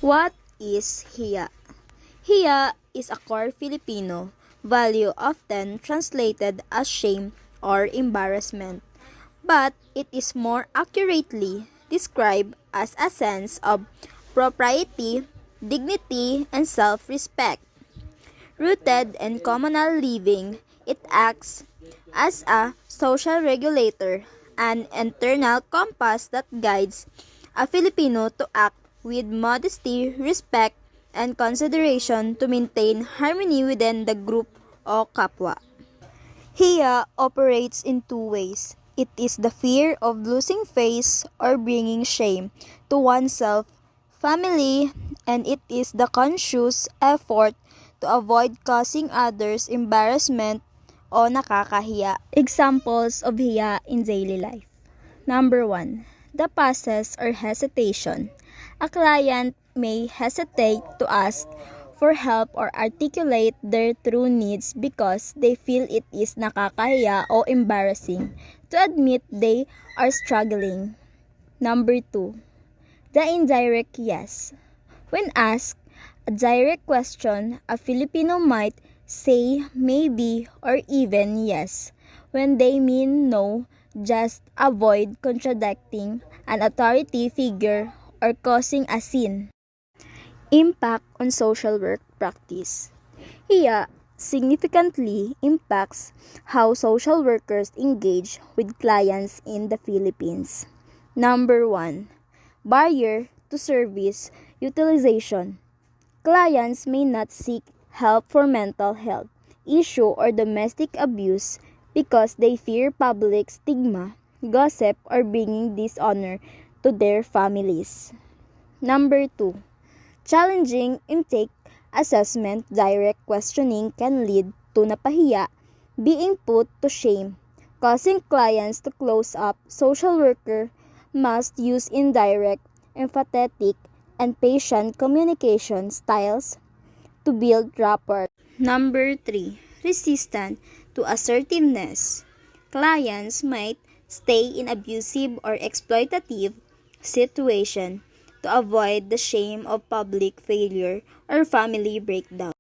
What is hiya? Hiya is a core Filipino value often translated as shame or embarrassment, but it is more accurately described as a sense of propriety, dignity, and self-respect. Rooted in communal living, it acts as a social regulator, an internal compass that guides a Filipino to act with modesty, respect, and consideration to maintain harmony within the group o kapwa. Hiya operates in two ways. It is the fear of losing face or bringing shame to oneself, family, and it is the conscious effort to avoid causing others embarrassment o nakakahiya. Examples of hiya in daily life. Number 1. The pauses or hesitation. A client may hesitate to ask for help or articulate their true needs because they feel it is nakakahiya o embarrassing to admit they are struggling. Number 2. The indirect yes. When asked a direct question, a Filipino might say maybe or even yes when they mean no, just avoid contradicting an authority figure or causing a scene. Impact on social work practice. Hiya significantly impacts how social workers engage with clients in the Philippines. Number 1. Barrier to service utilization. Clients may not seek help for mental health issue or domestic abuse because they fear public stigma, gossip, or bringing dishonor to their families. Number 2. Challenging intake assessment. Direct questioning can lead to napahiya, being put to shame, causing clients to close up. Social worker must use indirect, empathetic, and patient communication styles to build rapport. Number 3. Resistant to assertiveness. Clients might stay in abusive or exploitative situation to avoid the shame of public failure or family breakdown.